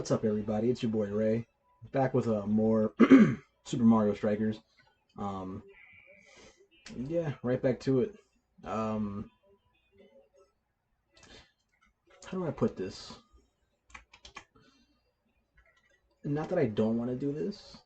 What's up, everybody? It's your boy Ray, back with more Super Mario Strikers. Um, yeah, right back to it. Um, how do I put this? Not that I don't want to do this,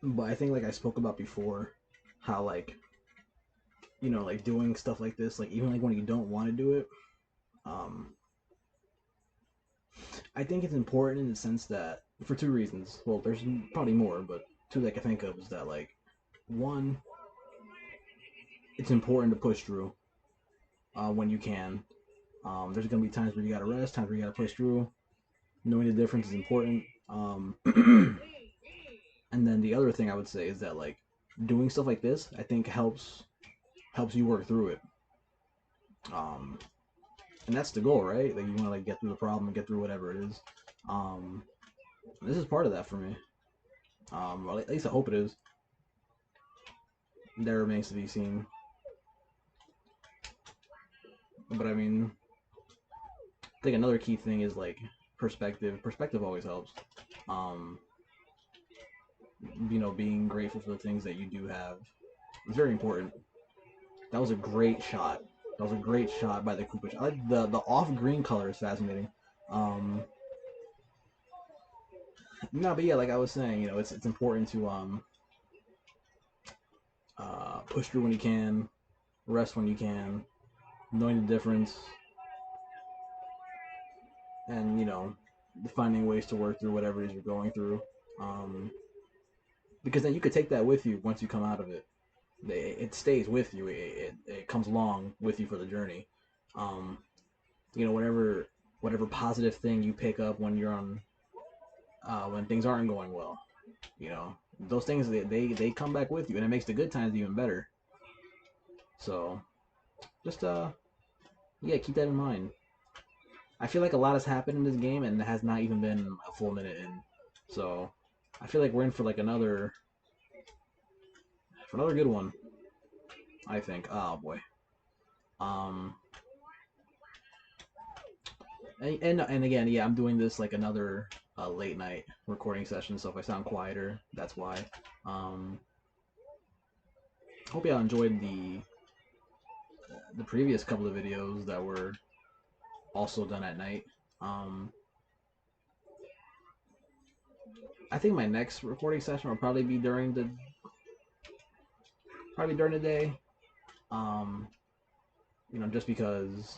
but I think like I spoke about before, how like like doing stuff like this, like even like when you don't want to do it. Um, I think it's important in the sense that for two reasons. Well, there's probably more, but two that I can think of is that like one, it's important to push through when you can. There's gonna be times where you gotta rest, times where you gotta push through. Knowing the difference is important. And then the other thing I would say is that like doing stuff like this, I think helps you work through it. Um, and that's the goal, right? Like you want to like get through the problem and get through whatever it is. Um, this is part of that for me. Well, at least I hope it is. That remains to be seen. But I mean, I think another key thing is like perspective. Perspective always helps. Um, being grateful for the things that you do have is very important. That was a great shot. That was a great shot by the Koopa. I like the off green color is fascinating. Um, no, but yeah, like I was saying, it's important to push through when you can, rest when you can, knowing the difference, and finding ways to work through whatever it is you're going through. Um, because then you could take that with you once you come out of it. It stays with you. It comes along with you for the journey. Um, whatever positive thing you pick up when you're on when things aren't going well, those things they come back with you, and it makes the good times even better. So just yeah, keep that in mind. I feel like a lot has happened in this game, and it has not even been a full minute in. So I feel like we're in for like another good one. I think. Oh boy. Um, and again, yeah, I'm doing this like another late night recording session. So if I sound quieter, that's why. Um, Hope y'all enjoyed the previous couple of videos that were also done at night. Um, I think my next recording session will probably during the day. Um, just because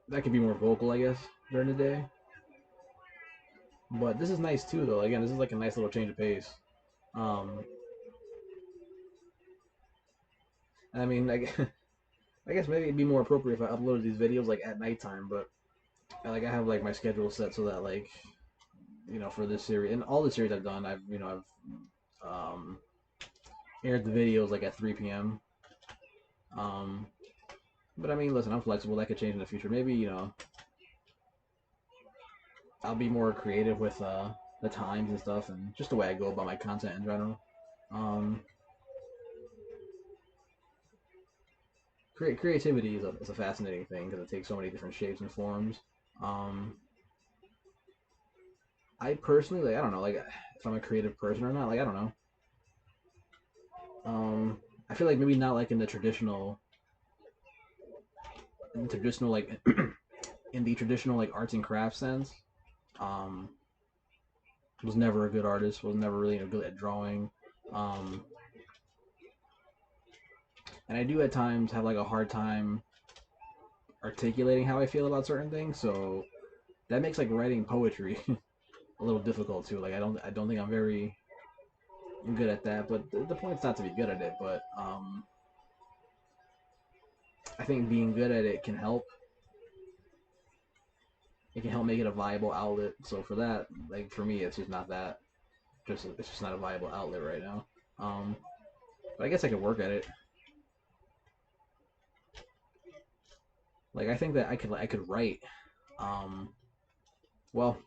that could be more vocal, I guess, during the day. But this is nice too, though. Again, this is like a nice little change of pace. Um, I mean, I guess maybe it'd be more appropriate if I uploaded these videos like at nighttime, but like I have like my schedule set so that like for this series and all the series I've done, I've aired the videos like at 3 p.m. Um, but I mean, listen, I'm flexible. That could change in the future. Maybe I'll be more creative with the times and stuff, and just the way I go about my content in general. Um, Creativity is a fascinating thing because it takes so many different shapes and forms. Um, I personally like I don't know like if I'm a creative person or not. Like I don't know. I feel like maybe not like in the traditional like in the traditional like arts and crafts sense. Um, was never a good artist. Was never really good at drawing. Um, and I do at times have like a hard time articulating how I feel about certain things. So that makes like writing poetry a little difficult too. Like I don't think I'm very good at that. But the point's not to be good at it. But I think being good at it can help. It can help make it a viable outlet. So for that, like for me, it's just not that. It's just not a viable outlet right now. Um, but I guess I could work at it. Like I think that I could write. Um, well,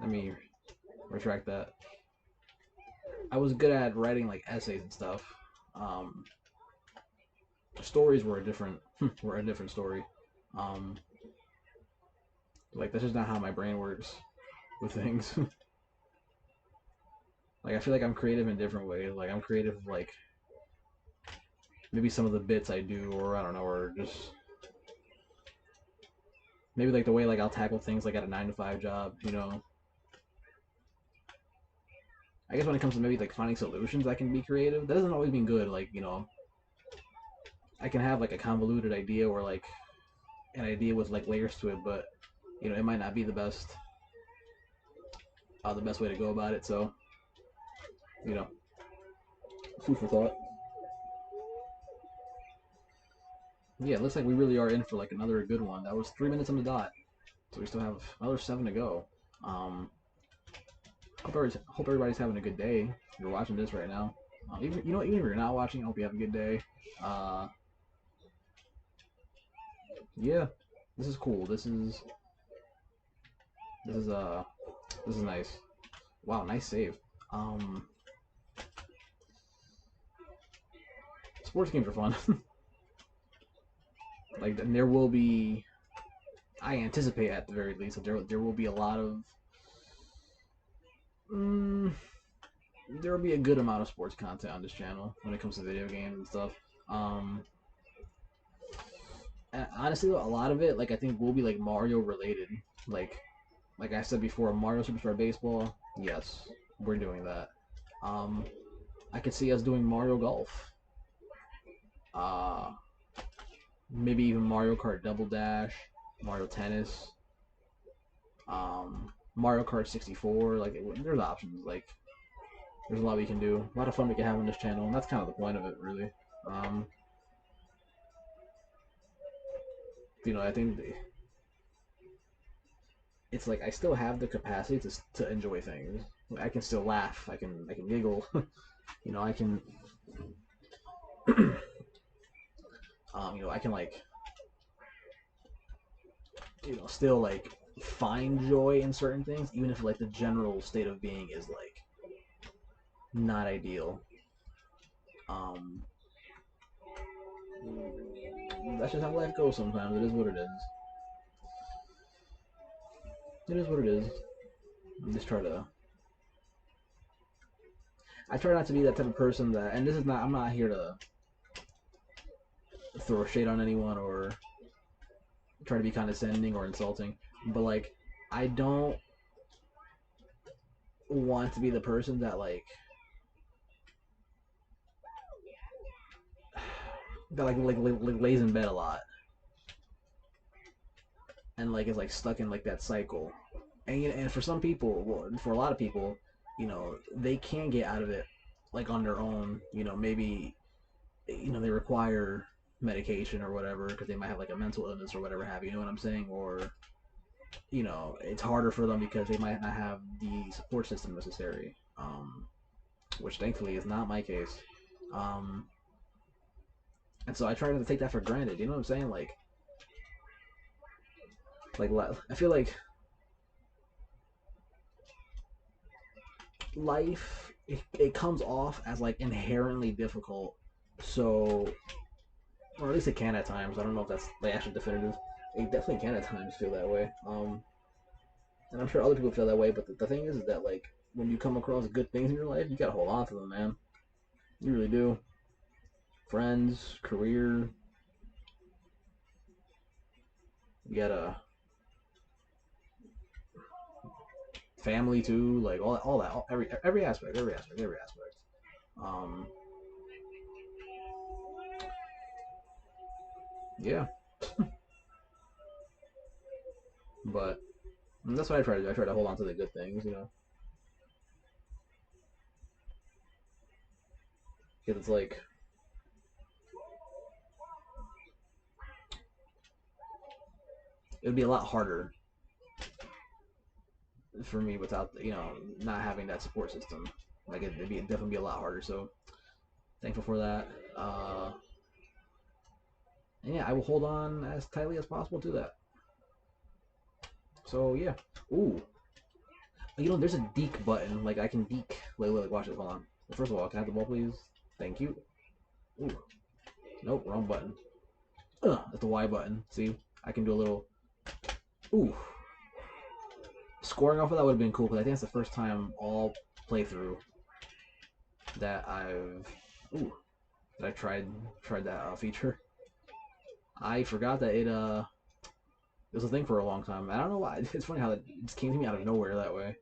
let me retract that. I was good at writing like essays and stuff. Um, Stories were a different were a different story. Um, Like that's just not how my brain works with things. Like I feel like I'm creative in different ways. Like I'm creative like maybe some of the bits I do, or I don't know, or just maybe like the way like I'll tackle things like at a 9 to 5 job. You know, I guess when it comes to maybe like finding solutions, I can be creative. That doesn't always mean good. Like you know, I can have like a convoluted idea or like an idea with like layers to it, but you know, it might not be the best way to go about it. So you know, food for thought. Yeah, it looks like we really are in for like another good one. That was 3 minutes on the dot, so we still have another 7 to go. Um, hope everybody's having a good day. If you're watching this right now, even you know even if you're not watching, I hope you have a good day. Uh, yeah, this is cool. This is this is nice. Wow, nice save. Um, Sports games are fun. Like, and there will be, I anticipate at the very least that there will be a lot of, mm, there will be a good amount of sports content on this channel when it comes to video games and stuff. Um, and honestly, a lot of it, like I think, will be like Mario related. Like, like I said before, Mario Superstar Baseball. Yes, we're doing that. Um, I could see us doing Mario Golf. Uh, Maybe even Mario Kart Double Dash, Mario Tennis, Mario Kart 64. Like, there's options. Like, there's a lot we can do. A lot of fun we can have on this channel, and that's kind of the point of it, really. Um, you know, I think it's like I still have the capacity to enjoy things. I can still laugh. I can giggle. You know, I can. You know, I can like you know still like find joy in certain things, even if like the general state of being is like not ideal. Um, that's just how life goes. Sometimes it is what it is. It is what it is. I just try to. I try not to be that type of person that, and this is not. I'm not here to throw shade on anyone or try to be condescending or insulting, but like, I don't want to be the person that lays in bed a lot and like is like stuck in like that cycle. And for some people, well, for a lot of people, you know, they can get out of it like on their own. You know, maybe you know they require medication or whatever because they might have like a mental illness or whatever have you. You know what I'm saying? Or you know, it's harder for them because they might not have the support system necessary. Which thankfully is not my case. Um, and so I try not to take that for granted. You know what I'm saying? Like I feel like life it comes off as like inherently difficult. So, or at least it can at times. I don't know if that's like actually definitive. It definitely can at times feel that way. And I'm sure other people feel that way. But the thing is that like when you come across good things in your life, you gotta hold on to them, man. You really do. Friends, career, you gotta family too, like all that, every aspect, every aspect. Um, yeah, but that's what I try to do. I try to hold on to the good things, you know, because it's like it would be a lot harder for me without you know not having that support system. Like it'd definitely be a lot harder. So thankful for that. And yeah, I will hold on as tightly as possible to that. So yeah. Ooh, you know, there's a deke button. Like I can deke. Wait, watch this. Hold on. First of all, can I have the ball, please? Thank you. Ooh, nope, wrong button. That's the Y button. See, I can do a little. Ooh, Scoring off of that would have been cool because I think it's the first time all playthrough that I tried that feature. I forgot that it was a thing for a long time. I don't know why. It's funny how it just came to me out of nowhere that way.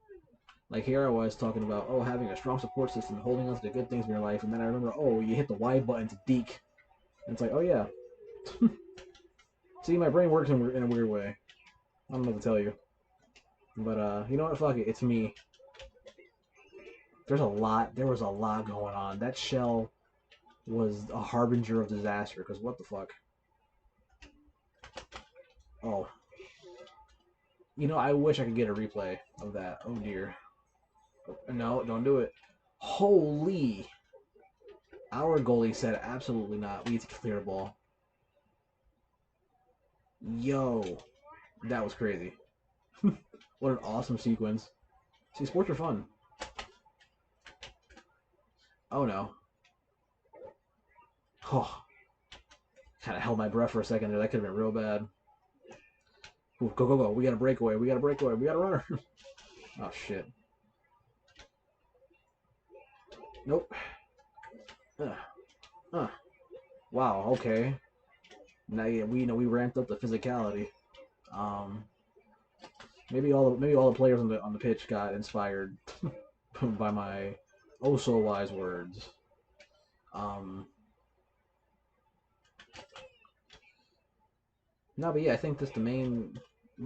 Like here I was talking about having a strong support system, holding on to the good things in your life, and then I remember you hit the Y button to deke, and it's like oh yeah. See, my brain works in a weird way. I don't know what to tell you, but you know what? Fuck it, it's me. There was a lot going on. That shell was a harbinger of disaster. Because what the fuck? Oh, I wish I could get a replay of that. Oh dear. No, don't do it. Holy! Our goalie said absolutely not. We need to clear the ball. Yo, that was crazy. What an awesome sequence. See, sports are fun. Oh no. Oh, kind of held my breath for a second there. That could have been real bad. Ooh, go, go, go. We got a breakaway. We got a breakaway. We got a runner. Oh, shit. Nope. Wow, okay. Now yeah, we ramped up the physicality. Um, maybe all the players on the pitch got inspired by my oh so wise words. Um, no, but yeah, I think that's the main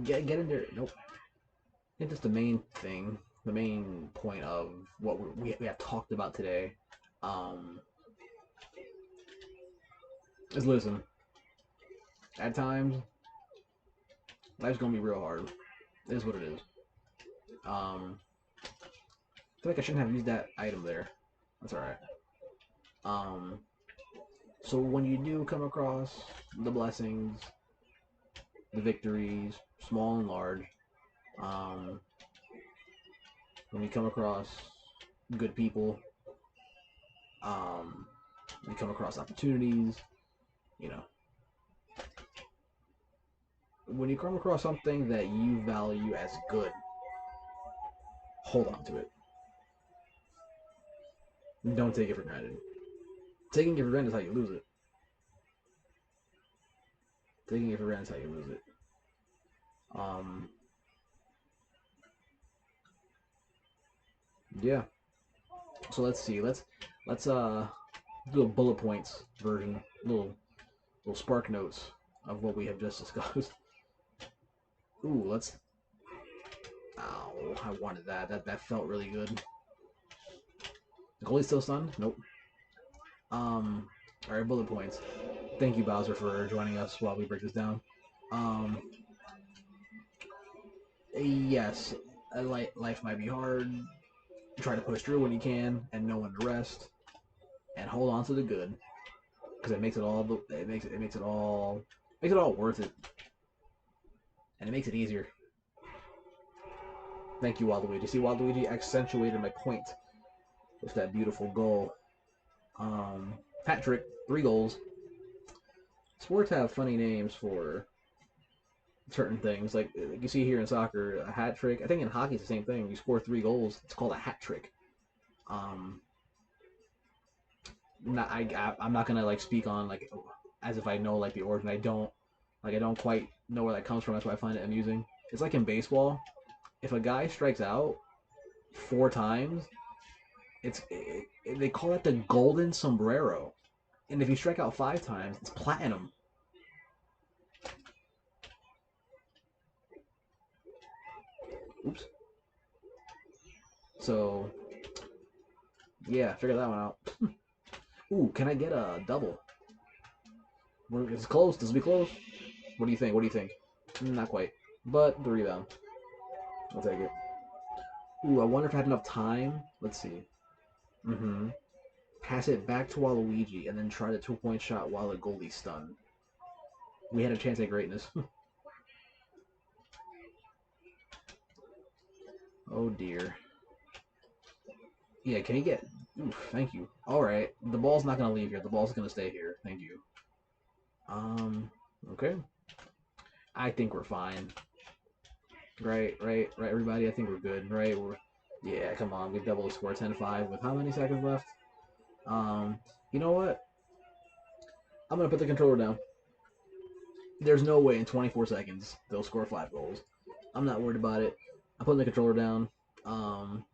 get in there. Nope. I think that's the main thing, the main point of what we have talked about today. Um, is listen. At times, life's gonna be real hard. It is what it is. I feel like I shouldn't have used that item there. That's alright. Um, so when you do come across the blessings, the victories, small and large, um, when you come across good people, um, when you come across opportunities, you know, when you come across something that you value as good, hold on to it. Don't take it for granted. Taking it for granted is how you lose it. Taking it for granted is how you lose it. Um, yeah. So let's see. Let's do a bullet points version, little spark notes of what we have just discussed. Ooh, let's. Ow! I wanted that. That felt really good. The goalie's still stunned? Nope. All right, bullet points. Thank you, Bowser, for joining us while we break this down. Um, yes, life might be hard. Try to push through when you can, and know when to rest, and hold on to the good, because it makes it all worth it, and it makes it easier. Thank you, Waluigi. See, Waluigi accentuated my point with that beautiful goal. Hat trick, 3 goals. Sports have funny names for certain things. Like you see here in soccer, a hat trick. I think in hockey it's the same thing. You score 3 goals, it's called a hat trick. Um, I'm not gonna like speak on like as if I know like the origin. I don't quite know where that comes from. That's why I find it amusing. It's like in baseball. If a guy strikes out 4 times, they call it the golden sombrero. And if you strike out 5 times, it's platinum. Oops. So yeah, figure that one out. Ooh, can I get a double? It's close. This will be close. What do you think? What do you think? Not quite, but the rebound. I'll take it. Ooh, I wonder if I had enough time. Let's see. Mm-hmm. Pass it back to Waluigi and then try the 2-point shot while the goalie's stunned. We had a chance at greatness. Oh dear. Yeah, can you get... Oof, thank you. Alright, the ball's not going to leave here. The ball's going to stay here. Thank you. Okay. I think we're fine. Right, everybody. I think we're good, right? Yeah, come on. We doubled the score 10-5 with how many seconds left? Um, you know what? I'm gonna put the controller down. There's no way in 24 seconds they'll score 5 goals. I'm not worried about it. I'm putting the controller down. Um,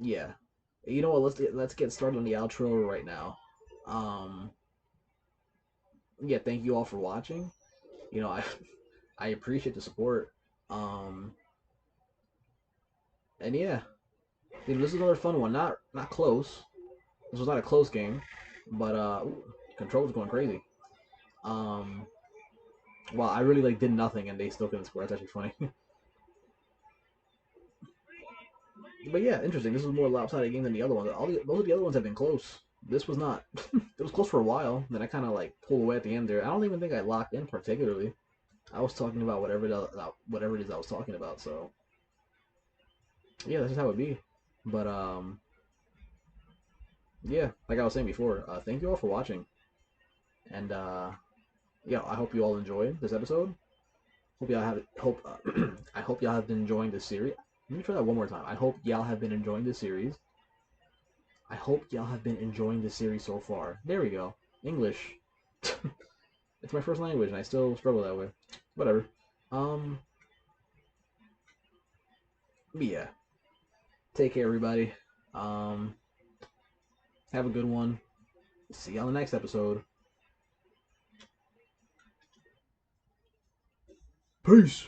yeah. You know what? Let's get started on the outro right now. Um, yeah. Thank you all for watching. You know, I appreciate the support. Um, and yeah, this is another fun one. Not close. This was not a close game, but control's going crazy. Um, well, I really like did nothing and they still couldn't score. That's actually funny. But yeah, interesting. This is a more lopsided game than the other ones. Most of the other ones have been close. This was not. It was close for a while. Then I kind of like pulled away at the end there. I don't even think I locked in particularly. I was talking about whatever it is I was talking about. So yeah, that's just how it be. But yeah, like I was saying before, thank you all for watching, and yeah, I hope you all enjoyed this episode. Hope y'all have hope I hope y'all have been enjoying this series. Let me try that one more time. I hope y'all have been enjoying this series. I hope y'all have been enjoying the series so far. There we go. English. It's my first language, and I still struggle that way. Whatever. Um. But yeah. Take care, everybody. Um. Have a good one. See you on the next episode. Peace.